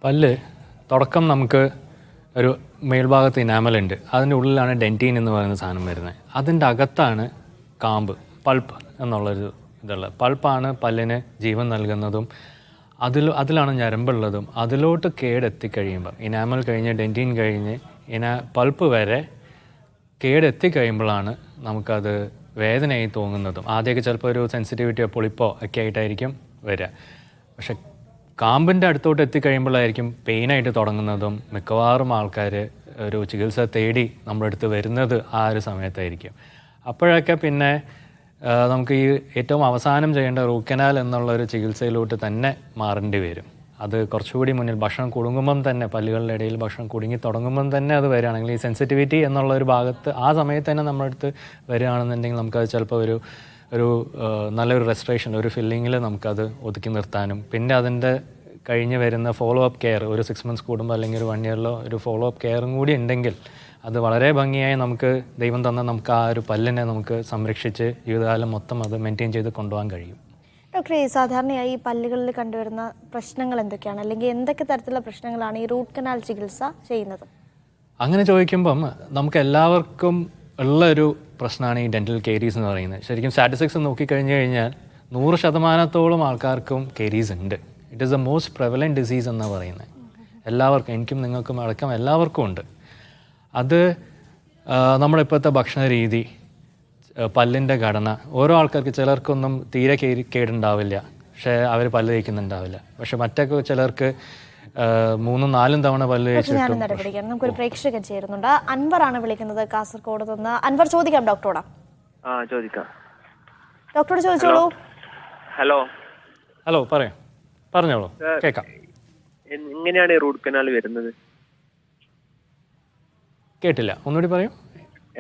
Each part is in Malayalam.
പല്ല് തുടക്കം നമുക്ക് ഒരു മേൽഭാഗത്ത് ഇനാമലുണ്ട്. അതിൻ്റെ ഉള്ളിലാണ് ഡെൻറ്റീൻ എന്ന് പറയുന്ന സാധനം വരുന്നത്. അതിൻ്റെ അകത്താണ് കാമ്പ്, പൾപ്പ് എന്നുള്ളൊരു ഇതുള്ളത്. പൾപ്പാണ് പല്ലിന് ജീവൻ നൽകുന്നതും അതിലാണ് ഞരമ്പുള്ളതും. അതിലോട്ട് കേടെത്തിക്കഴിയുമ്പോൾ ഇനാമൽ കഴിഞ്ഞ് ഡെൻറ്റീൻ കഴിഞ്ഞ് പൾപ്പ് വരെ കേടെത്തിക്കഴിയുമ്പോഴാണ് നമുക്കത് വേദനയായി തോന്നുന്നതും. ആദ്യമൊക്കെ ചിലപ്പോൾ ഒരു സെൻസിറ്റിവിറ്റിയോ പൊളിപ്പോ ഒക്കെ ആയിട്ടായിരിക്കും വരിക. പക്ഷെ കാമ്പിൻ്റെ അടുത്തോട്ട് എത്തിക്കഴിയുമ്പോഴായിരിക്കും പെയിനായിട്ട് തുടങ്ങുന്നതും. മിക്കവാറും ആൾക്കാർ ഒരു ചികിത്സ തേടി നമ്മുടെ അടുത്ത് വരുന്നത് ആ ഒരു സമയത്തായിരിക്കും. അപ്പോഴൊക്കെ പിന്നെ നമുക്ക് ഈ ഏറ്റവും അവസാനം ചെയ്യേണ്ട റൂട്ട് കനാൽ എന്നുള്ളൊരു ചികിത്സയിലോട്ട് തന്നെ മാറേണ്ടി വരും. അത് കുറച്ചുകൂടി മുന്നിൽ ഭക്ഷണം കുടുങ്ങുമ്പം തന്നെ, പല്ലുകളുടെ ഇടയിൽ ഭക്ഷണം കുടുങ്ങി തുടങ്ങുമ്പം തന്നെ അത് വരികയാണെങ്കിൽ, ഈ സെൻസിറ്റിവിറ്റി എന്നുള്ള ഒരു ഭാഗത്ത് ആ സമയത്ത് തന്നെ നമ്മുടെ അടുത്ത് വരികയാണെന്നുണ്ടെങ്കിൽ നമുക്കത് ചിലപ്പോൾ ഒരു നല്ലൊരു റെസ്ട്രേഷൻ, ഒരു ഫില്ലിങ്ങിൽ നമുക്കത് ഒതുക്കി നിർത്താനും, പിന്നെ അതിൻ്റെ കഴിഞ്ഞ് വരുന്ന ഫോളോ അപ്പ് കെയർ, ഒരു 6 months കൂടുമ്പോൾ അല്ലെങ്കിൽ ഒരു 1 yearലോ ഒരു ഫോളോ അപ്പ് കെയറും കൂടി ഉണ്ടെങ്കിൽ അത് വളരെ ഭംഗിയായി നമുക്ക് ദൈവം തന്ന നമുക്ക് ആ ഒരു പല്ലിനെ നമുക്ക് സംരക്ഷിച്ച് ജീവിതകാലം മൊത്തം അത് മെയിൻറ്റെയിൻ ചെയ്ത് കൊണ്ടുപോകാൻ കഴിയും. ഡോക്ടറെ, സാധാരണയായി പല്ലുകളിൽ കണ്ടുവരുന്ന പ്രശ്നങ്ങൾ എന്തൊക്കെയാണ്, അല്ലെങ്കിൽ എന്തൊക്കെ തരത്തിലുള്ള പ്രശ്നങ്ങളാണ് ഈ റൂട്ട് കനാൽ ചികിത്സ ചെയ്യുന്നത്? അങ്ങനെ ചോദിക്കുമ്പം നമുക്ക് എല്ലാവർക്കും ഉള്ളൊരു പ്രശ്നമാണ് ഈ ഡെൻറ്റൽ കേരീസ് എന്ന് പറയുന്നത്. ശരിക്കും സ്റ്റാറ്റിസ്റ്റിക്സ് നോക്കിക്കഴിഞ്ഞ് കഴിഞ്ഞാൽ 100% ആൾക്കാർക്കും കേരീസ് ഉണ്ട്. It is the most prevalent disease എന്നാണ് പറയുന്നത്. എല്ലാവർക്കും, എനിക്കും നിങ്ങൾക്കും അടക്കം എല്ലാവർക്കും ഉണ്ട്. അത് നമ്മളിപ്പോഴത്തെ ഭക്ഷണ രീതി, പല്ലിൻ്റെ ഘടന, ഓരോ ആൾക്കാർക്ക് ചിലർക്കൊന്നും തീരെ കേടുണ്ടാവില്ല, പക്ഷേ അവർ പല്ല് തേക്കുന്നുണ്ടാവില്ല. പക്ഷെ മറ്റൊക്കെ ചിലർക്ക് 3-4 തവണ പല്ല് തേച്ചിട്ടും. നമുക്കൊരു പ്രേക്ഷകൻ ചേരുന്നുണ്ട്. അൻവറാണ് വിളിക്കുന്നത്, കാസർഗോഡ് നിന്ന്. അൻവർ, ചോദിക്കാം ഡോക്ടറോടാ? ചോദിക്കാം. ഡോക്ടറോട് ചോദിച്ചോളൂ. ഹലോ, പറഞ്ഞോളൂ, കേൾക്കാം. എങ്ങനെയാണ് റൂട്ട് കനാൽ വരുന്നത്? കേട്ടില്ല, ഒന്നുകൂടി പറയൂ.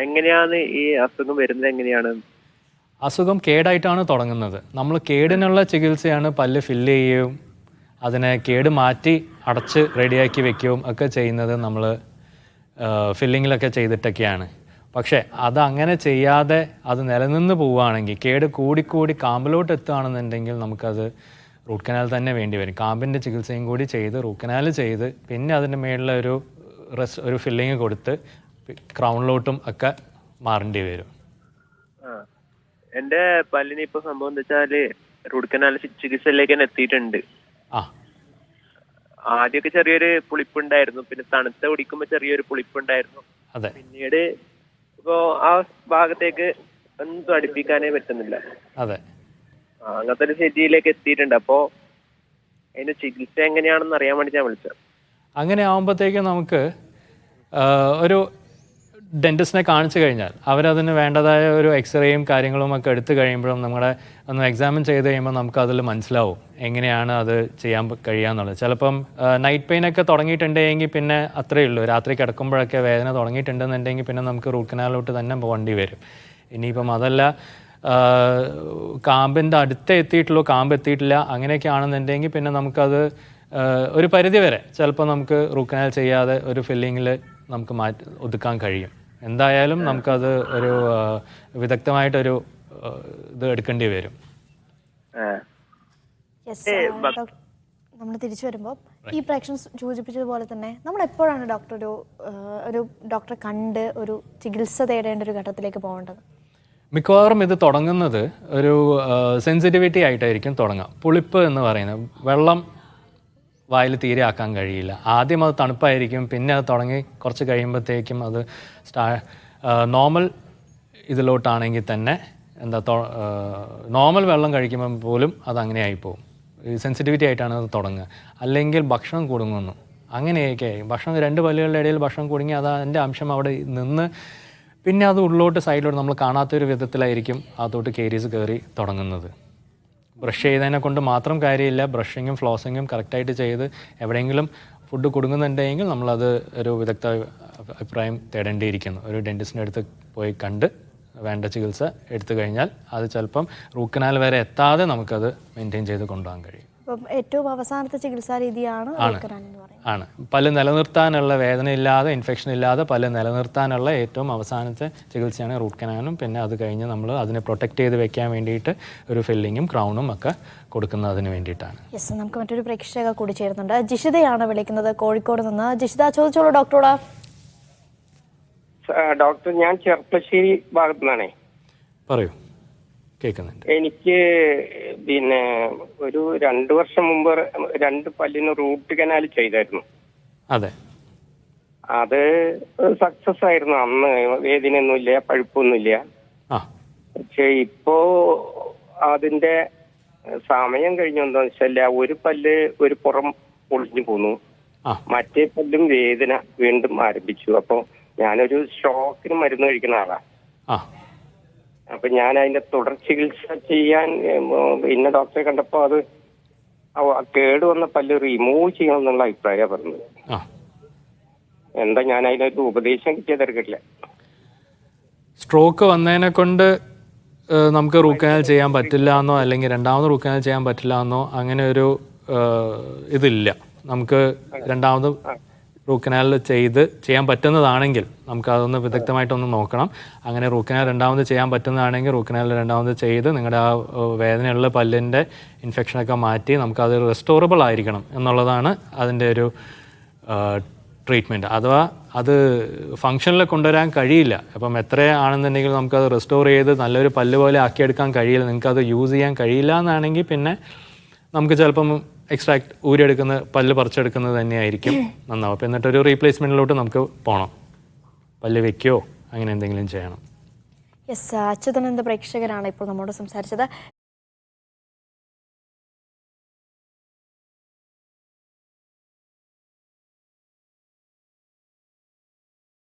എങ്ങനെയാണ് ഈ അസുഖം വരുന്നത്? എങ്ങനെയാണ് അസുഖം? കേടായിട്ടാണ് തുടങ്ങുന്നത്. നമ്മൾ കേടിനുള്ള ചികിത്സയാണ് പല്ല് ഫില്ല് ചെയ്യുകയും അതിനെ കേട് മാറ്റി അടച്ച് റെഡിയാക്കി വെക്കുകയും ഒക്കെ ചെയ്യുന്നത് നമ്മൾ ഫില്ലിങ്ങിലൊക്കെ ചെയ്തിട്ടൊക്കെയാണ്. പക്ഷേ അത് അങ്ങനെ ചെയ്യാതെ അത് നിലനിന്ന് പോവുകയാണെങ്കിൽ, കേട് കൂടിക്കൂടി കാമ്പിലോട്ട് എത്തുകയാണെന്നുണ്ടെങ്കിൽ നമുക്കത് റൂട്ട് കനാൽ തന്നെ വേണ്ടി വരും. കാമ്പിൻ്റെ ചികിത്സയും കൂടി ചെയ്ത് റൂട്ട് കനാൽ ചെയ്ത് പിന്നെ അതിൻ്റെ മേളിലൊരു ഒരു ഫില്ലിങ് കൊടുത്ത് ക്രൗണിലോട്ടും ഒക്കെ മാറേണ്ടി വരും. എൻ്റെ പല്ലിന് ഇപ്പോൾ സംഭവം എന്താ വെച്ചാൽ റൂട്ട് കനാൽ ചികിത്സയിലേക്ക് തന്നെ എത്തിയിട്ടുണ്ട്. ആദ്യമൊക്കെ ചെറിയൊരു പുളിപ്പുണ്ടായിരുന്നു, പിന്നെ തണുത്ത കുടിക്കുമ്പോൾ ചെറിയൊരു പുളിപ്പുണ്ടായിരുന്നു. അതെ. പിന്നീട് ഇപ്പോ ആ ഭാഗത്തേക്ക് ഒന്നും അടുപ്പിക്കാനേ പറ്റുന്നില്ല. അതെ, അങ്ങനത്തെ ഒരു സ്ഥിതിയിലേക്ക് എത്തിയിട്ടുണ്ട്. അപ്പോ അതിന്റെ ചികിത്സ എങ്ങനെയാണെന്ന് അറിയാൻ വേണ്ടി ഞാൻ വിളിച്ചത്. അങ്ങനെ ആകുമ്പോഴത്തേക്കും നമുക്ക് ഒരു ഡെൻറ്റിസ്റ്റിനെ കാണിച്ചു കഴിഞ്ഞാൽ അവരതിന് വേണ്ടതായ ഒരു എക്സ്റേയും കാര്യങ്ങളും ഒക്കെ എടുത്തു കഴിയുമ്പോഴും നമ്മുടെ ഒന്ന് എക്സാമിൻ ചെയ്ത് കഴിയുമ്പോൾ നമുക്ക് അതിൽ മനസ്സിലാവും എങ്ങനെയാണ് അത് ചെയ്യാൻ കഴിയുകയെന്നുള്ളത്. ചിലപ്പം നൈറ്റ് പെയിനൊക്കെ തുടങ്ങിയിട്ടുണ്ടെങ്കിൽ പിന്നെ അത്രയേ ഉള്ളൂ. രാത്രി കിടക്കുമ്പോഴൊക്കെ വേദന തുടങ്ങിയിട്ടുണ്ടെന്നുണ്ടെങ്കിൽ പിന്നെ നമുക്ക് റൂട്ട് കനാലിലോട്ട് തന്നെ പോകേണ്ടി വരും. ഇനിയിപ്പം അതല്ല, കാമ്പിൻ്റെ അടുത്ത് എത്തിയിട്ടുള്ളൂ, കാമ്പ് എത്തിയിട്ടില്ല, അങ്ങനെയൊക്കെ ആണെന്നുണ്ടെങ്കിൽ പിന്നെ നമുക്കത് ഒരു പരിധി വരെ ചിലപ്പോൾ നമുക്ക് റൂട്ട് കനാൽ ചെയ്യാതെ ഒരു ഫില്ലിങ്ങിൽ നമുക്ക് ഒതുക്കാൻ കഴിയും. എന്തായാലും നമുക്കത് ഒരു വിദഗ്ധമായിട്ടൊരു ഇത് എടുക്കേണ്ടി വരും. നമ്മൾ തിരിച്ചു വരുമ്പോൾ ഈ പ്രേക്ഷകൻ സൂചിപ്പിച്ചതുപോലെ തന്നെ നമ്മൾ എപ്പോഴാണ് ഒരു ഡോക്ടറെ കണ്ട് ഒരു ചികിത്സ തേടേണ്ട ഒരു ഘട്ടത്തിലേക്ക് പോകേണ്ടത്? മിക്കവാറും ഇത് തുടങ്ങുന്നത് ഒരു സെൻസിറ്റിവിറ്റി ആയിട്ടായിരിക്കും തുടങ്ങുക. പുളിപ്പ് എന്ന് പറയുന്നത് വെള്ളം വായിൽ തീരെ ആക്കാൻ കഴിയില്ല. ആദ്യം അത് തണുപ്പായിരിക്കും, പിന്നെ അത് തുടങ്ങി കുറച്ച് കഴിയുമ്പോഴത്തേക്കും അത് നോർമൽ ഇതിലോട്ടാണെങ്കിൽ തന്നെ നോർമൽ വെള്ളം കഴിക്കുമ്പോൾ പോലും അത് അങ്ങനെ ആയിപ്പോവും. ഈ സെൻസിറ്റിവിറ്റി ആയിട്ടാണ് അത് തുടങ്ങുക. അല്ലെങ്കിൽ ഭക്ഷണം കുടുങ്ങുന്നു, അങ്ങനെയൊക്കെ ഭക്ഷണം 2 പല്ലുകളുടെ ഇടയിൽ ഭക്ഷണം കുടുങ്ങി അത് അതിൻ്റെ അംശം അവിടെ നിന്ന് പിന്നെ അത് ഉള്ളിലോട്ട് സൈഡിലോട്ട് നമ്മൾ കാണാത്തൊരു വിധത്തിലായിരിക്കും അതോട്ട് കേരീസ് കയറി തുടങ്ങുന്നത്. ബ്രഷ് ചെയ്തതിനെ കൊണ്ട് മാത്രം കാര്യമില്ല. ബ്രഷിങ്ങും ഫ്ലോസിങ്ങും കറക്റ്റായിട്ട് ചെയ്ത് എവിടെയെങ്കിലും ഫുഡ് കൊടുക്കുന്നുണ്ടെങ്കിൽ നമ്മളത് ഒരു വിദഗ്ധ അഭിപ്രായം തേടേണ്ടിയിരിക്കുന്നു. ഒരു ഡെൻറ്റിസ്റ്റിൻ്റെ അടുത്ത് പോയി കണ്ട് വേണ്ട ചികിത്സ എടുത്തു കഴിഞ്ഞാൽ അത് ചിലപ്പം റൂട്ട് കനാൽ വരെ എത്താതെ നമുക്കത് മെയിൻറ്റെയിൻ ചെയ്ത് കൊണ്ടുപോകാൻ കഴിയും. അപ്പം ഏറ്റവും അവസാനത്തെ ചികിത്സാ രീതിയാണ് root canal എന്ന് പറയുന്നത്. ആണ്. പല്ല് നിലനിർത്താനുള്ള വേദനയില്ലാതെ ഇൻഫെക്ഷൻ ഇല്ലാതെ പല്ല് നിലനിർത്താനുള്ള ഏറ്റവും അവസാനത്തെ ചികിത്സയാണ് റൂട്ട് കനാലും. പിന്നെ അത് കഴിഞ്ഞ് നമ്മൾ അതിനെ പ്രൊട്ടക്റ്റ് ചെയ്ത് വെക്കാൻ വേണ്ടിയിട്ട് ഒരു ഫില്ലിങ്ങും ക്രൗണും ഒക്കെ കൊടുക്കുന്നതിന് വേണ്ടിയിട്ടാണ്. യെസ്, നമുക്ക് മറ്റൊരു പ്രേക്ഷക കൂടി ചേരുന്നുണ്ട്. ജിഷിതയാണ് വിളിക്കുന്നത് കോഴിക്കോട് നിന്ന്. ജിഷിത, ചോദിച്ചോളൂ ഡോക്ടറോട്. ഡോക്ടർ, ഞാൻ ചെർപ്പശ്ശേരി ഭാഗത്തു നിന്നാണേ. പറയൂ, കേൾക്കുന്നുണ്ട്. എനിക്ക് പിന്നെ ഒരു 2 വർഷം മുമ്പ് 2 പല്ലിന് റൂട്ട് കനാൽ ചെയ്തായിരുന്നു. അതെ, അത് സക്സസ് ആയിരുന്നു. അന്ന് വേദനയൊന്നുമില്ല, പഴുപ്പൊന്നുമില്ല. ആ, പക്ഷെ ഇപ്പോ അതിന്റെ സമയം കഴിഞ്ഞെന്താന്ന് വെച്ചാൽ ഒരു പല്ല് ഒരു പുറം പൊളിഞ്ഞു പോന്നു, ആ, മറ്റേ പല്ലും വേദന വീണ്ടും ആരംഭിച്ചു. അപ്പൊ ഞാനൊരു ഷോക്കിന് മരുന്ന് കഴിക്കുന്ന ആളാ. ആ, അപ്പൊ ഞാൻ അതിന്റെ തുടർ ചികിത്സ ചെയ്യാൻ പിന്നെ ഡോക്ടറെ കണ്ടപ്പോ അത് കേട് വന്ന പല്ല് റിമൂവ് ചെയ്യണം എന്നുള്ള അഭിപ്രായമാണ് പറഞ്ഞത്. ആ. എന്താ ഞാൻ അതിനൊരു ഉപദേശം കിട്ടിയതെടുക്കില്ല. സ്ട്രോക്ക് വന്നതിനെ കൊണ്ട് നമുക്ക് റൂട്ട് കനാൽ ചെയ്യാൻ പറ്റില്ല എന്നോ അല്ലെങ്കിൽ രണ്ടാമത് റൂട്ട് കനാൽ ചെയ്യാൻ പറ്റില്ല എന്നോ അങ്ങനെ ഒരു ഇതില്ല. നമുക്ക് രണ്ടാമത് റൂട്ട് കനാൽ ചെയ്യാൻ പറ്റുന്നതാണെങ്കിൽ നമുക്ക് അതൊന്ന് വിദഗ്ധമായിട്ടൊന്ന് നോക്കണം. അങ്ങനെ റൂട്ട് കനാൽ രണ്ടാമത് ചെയ്യാൻ പറ്റുന്നതാണെങ്കിൽ റൂട്ട് കനാൽ രണ്ടാമത് ചെയ്ത് നിങ്ങളുടെ ആ വേദനയുള്ള പല്ലിൻ്റെ ഇൻഫെക്ഷനൊക്കെ മാറ്റി നമുക്കത് റെസ്റ്റോറബിൾ ആയിരിക്കണം എന്നുള്ളതാണ് അതിൻ്റെ ഒരു ട്രീറ്റ്മെൻറ്റ്. അഥവാ അത് ഫങ്ഷനിൽ കൊണ്ടുവരാൻ കഴിയില്ല. അപ്പം എത്രയാണെന്നുണ്ടെങ്കിൽ നമുക്കത് റെസ്റ്റോർ ചെയ്ത് നല്ലൊരു പല്ല് പോലെ ആക്കിയെടുക്കാൻ കഴിയില്ല, നിങ്ങൾക്കത് യൂസ് ചെയ്യാൻ കഴിയില്ല എന്നാണെങ്കിൽ പിന്നെ നമുക്ക് ചിലപ്പം എക്സ്ട്രാക്ട് ഊരിയെടുക്കുന്ന പല്ല് പറിച്ചെടുക്കുന്നത് തന്നെയായിരിക്കും നന്നാവും. അപ്പം എന്നിട്ടൊരു റീപ്ലേസ്മെൻറ്റിലോട്ട് നമുക്ക് പോകണം, പല്ല് വെക്കുകയോ അങ്ങനെ എന്തെങ്കിലും ചെയ്യണം. യെസ്, അച്യുതൻ എന്ന പ്രേക്ഷകരാണ് ഇപ്പോൾ നമ്മോട് സംസാരിച്ചത്.